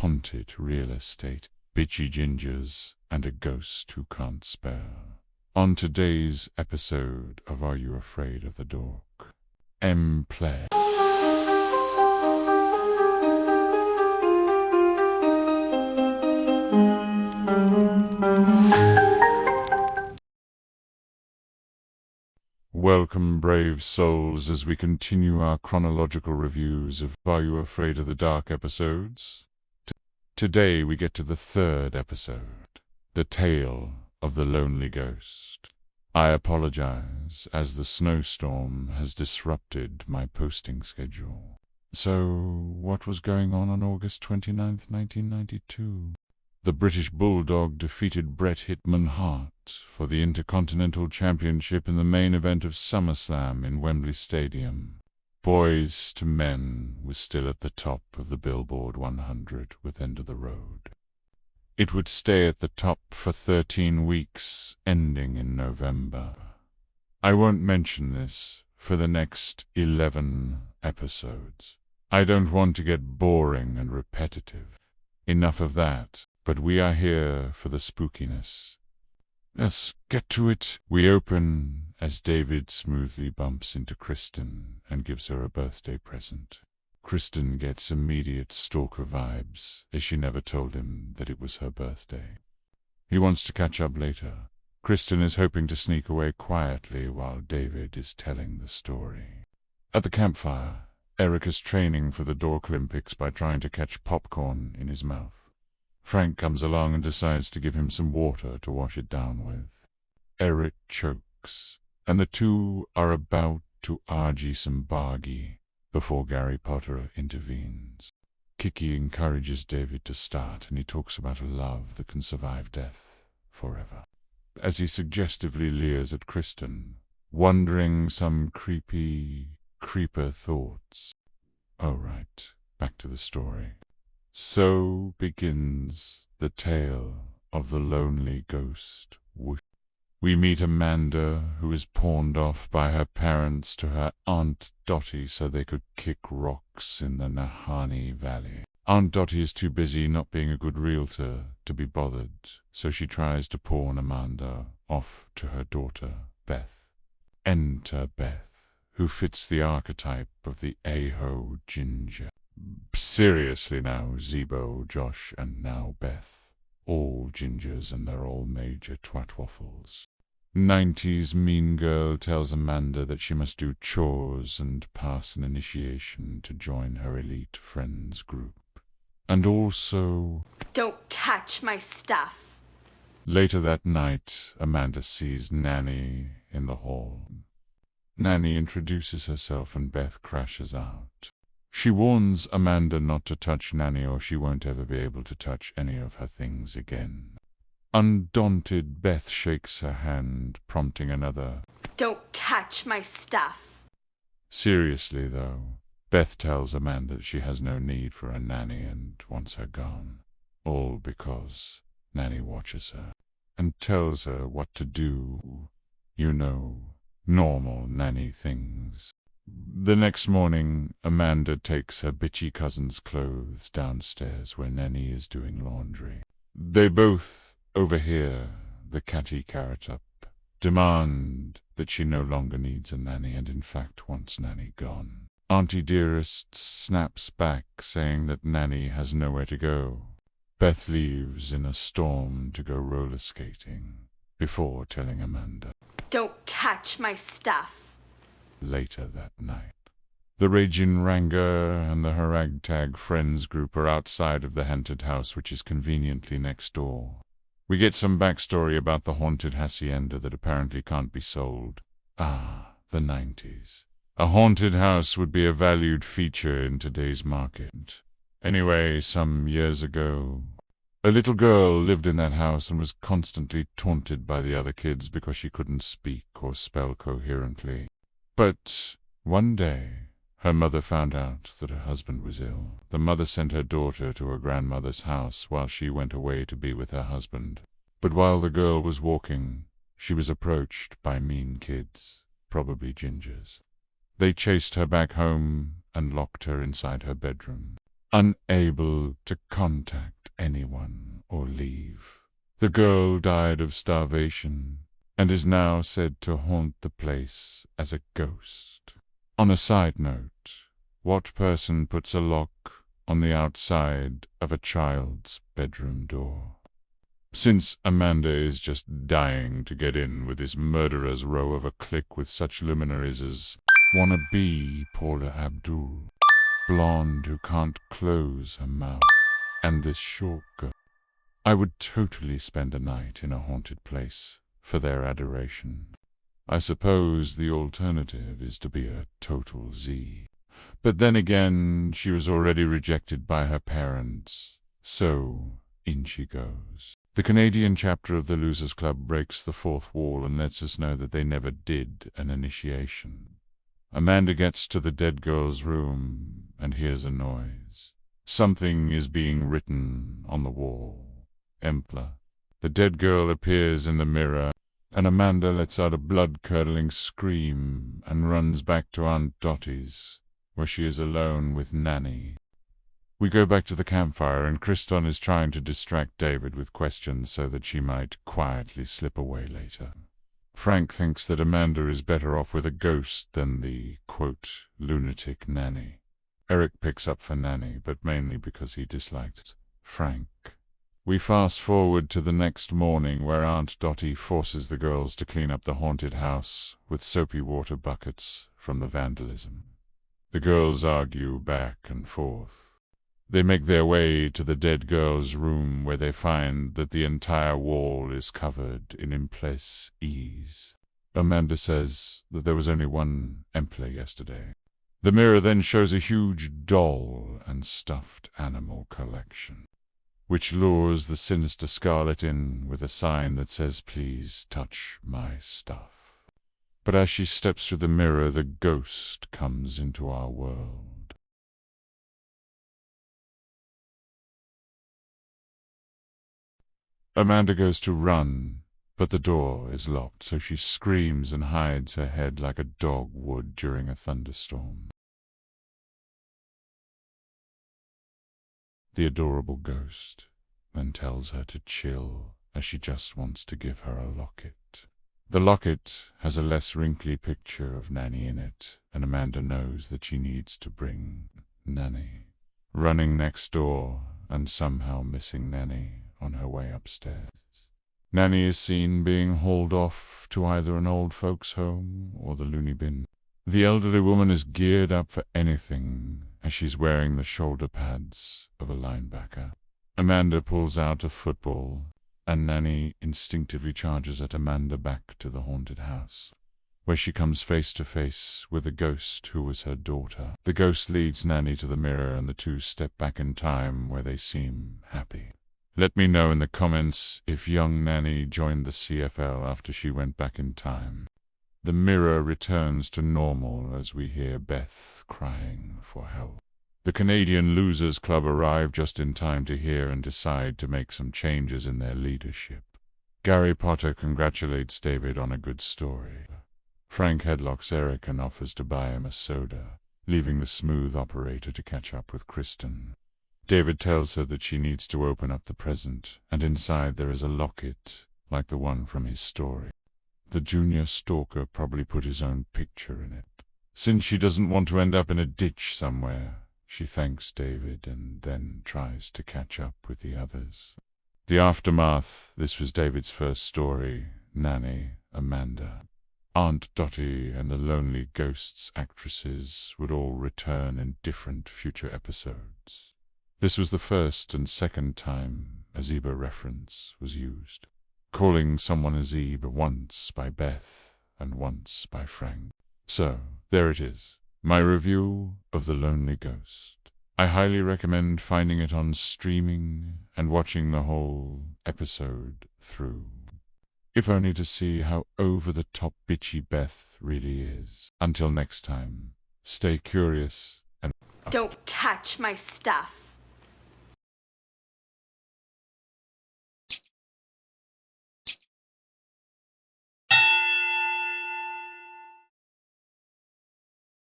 Pontet Real Estate, Bitchy Gingers, and a ghost who can't spare. On today's episode of Are You Afraid of the Dork? Play. Welcome, brave souls, as we continue our chronological reviews of Are You Afraid of the Dark episodes. Today we get to the third episode, The Tale of the Lonely Ghost. I apologize, as the snowstorm has disrupted my posting schedule. So, what was going on August 29th, 1992? The British Bulldog defeated Bret Hitman Hart for the Intercontinental Championship in the main event of SummerSlam in Wembley Stadium. Boys to Men was still at the top of the Billboard 100 with End of the Road. It would stay at the top for 13 weeks, ending in November. I won't mention this for the next 11 episodes. I don't want to get boring and repetitive. Enough of that. But we are here for the spookiness. Let's get to it. We open as David smoothly bumps into Kristen and gives her a birthday present. Kristen gets immediate stalker vibes, as she never told him that it was her birthday. He wants to catch up later. Kristen is hoping to sneak away quietly while David is telling the story. At the campfire, Eric is training for the Dork Olympics by trying to catch popcorn in his mouth. Frank comes along and decides to give him some water to wash it down with. Eric chokes, and the two are about to argy some bargy before Gary Potter intervenes. Kiki encourages David to start, and he talks about a love that can survive death forever, as he suggestively leers at Kristen, wondering some creeper thoughts. Oh right, back to the story. So begins the tale of the lonely ghost. We meet Amanda, who is pawned off by her parents to her Aunt Dottie so they could kick rocks in the Nahanni Valley. Aunt Dottie is too busy not being a good realtor to be bothered, so she tries to pawn Amanda off to her daughter, Beth. Enter Beth, who fits the archetype of the a-ho ginger. Seriously now, Zebo, Josh, and now Beth. All gingers, and they're all major twatwaffles. 90s mean girl tells Amanda that she must do chores and pass an initiation to join her elite friends group. And also... Don't touch my stuff! Later that night, Amanda sees Nanny in the hall. Nanny introduces herself and Beth crashes out. She warns Amanda not to touch Nanny or she won't ever be able to touch any of her things again. Undaunted, Beth shakes her hand, prompting another, Don't touch my stuff! Seriously, though, Beth tells Amanda that she has no need for a nanny and wants her gone. All because Nanny watches her and tells her what to do. You know, normal nanny things. The next morning, Amanda takes her bitchy cousin's clothes downstairs where Nanny is doing laundry. They both overhear the catty carrot up, demand that she no longer needs a nanny and in fact wants Nanny gone. Auntie Dearest snaps back, saying that Nanny has nowhere to go. Beth leaves in a storm to go roller skating, before telling Amanda, Don't touch my stuff! Later that night, the Raging Ranger and the her ragtag friends group are outside of the haunted house, which is conveniently next door. We get some backstory about the haunted hacienda that apparently can't be sold. Ah, the 90s. A haunted house would be a valued feature in today's market. Anyway, some years ago, a little girl lived in that house and was constantly taunted by the other kids because she couldn't speak or spell coherently. But one day, her mother found out that her husband was ill. The mother sent her daughter to her grandmother's house while she went away to be with her husband. But while the girl was walking, she was approached by mean kids, probably gingers. They chased her back home and locked her inside her bedroom. unable to contact anyone or leave. The girl died of starvation and is now said to haunt the place as a ghost. On a side note, what person puts a lock on the outside of a child's bedroom door? Since Amanda is just dying to get in with this murderer's row of a clique with such luminaries as wannabe Paula Abdul, blonde who can't close her mouth, and this short girl, I would totally spend a night in a haunted place for their adoration. I suppose the alternative is to be a total Z. But then again, she was already rejected by her parents, so in she goes. The Canadian chapter of the Losers Club breaks the fourth wall and lets us know that they never did an initiation. Amanda gets to the dead girl's room and hears a noise. Something is being written on the wall. Empla. The dead girl appears in the mirror, and Amanda lets out a blood-curdling scream and runs back to Aunt Dottie's, where she is alone with Nanny. We go back to the campfire, and Kriston is trying to distract David with questions so that she might quietly slip away later. Frank thinks that Amanda is better off with a ghost than the, quote, lunatic Nanny. Eric picks up for Nanny, but mainly because he disliked Frank. We fast forward to the next morning, where Aunt Dottie forces the girls to clean up the haunted house with soapy water buckets from the vandalism. The girls argue back and forth. They make their way to the dead girl's room, where they find that the entire wall is covered in impress ease. Amanda says that there was only one Empla yesterday. The mirror then shows a huge doll and stuffed animal collection, which lures the sinister Scarlet in with a sign that says, "Please touch my stuff." But as she steps through the mirror, the ghost comes into our world. Amanda goes to run, but the door is locked, so she screams and hides her head like a dog would during a thunderstorm. The adorable ghost then tells her to chill, as she just wants to give her a locket. The locket has a less wrinkly picture of Nanny in it, and Amanda knows that she needs to bring Nanny. Running next door and somehow missing Nanny on her way upstairs. Nanny is seen being hauled off to either an old folks' home or the loony bin. The elderly woman is geared up for anything, as she's wearing the shoulder pads of a linebacker. Amanda pulls out a football, and Nanny instinctively charges at Amanda back to the haunted house, where she comes face to face with a ghost who was her daughter. The ghost leads Nanny to the mirror, and the two step back in time, where they seem happy. Let me know in the comments if young Nanny joined the CFL after she went back in time. The mirror returns to normal as we hear Beth crying for help. The Canadian Losers Club arrive just in time to hear and decide to make some changes in their leadership. Gary Potter congratulates David on a good story. Frank headlocks Eric and offers to buy him a soda, leaving the smooth operator to catch up with Kriston. David tells her that she needs to open up the present, and inside there is a locket, like the one from his story. The junior stalker probably put his own picture in it. Since she doesn't want to end up in a ditch somewhere, she thanks David and then tries to catch up with the others. The aftermath. This was David's first story. Nanny, Amanda, Aunt Dottie, and the Lonely Ghosts actresses would all return in different future episodes. This was the first and second time a zebra reference was used, calling someone a zebra once by Beth and once by Frank. So, there it is, my review of The Lonely Ghost. I highly recommend finding it on streaming and watching the whole episode through, if only to see how over-the-top bitchy Beth really is. Until next time, stay curious and... Don't touch my stuff.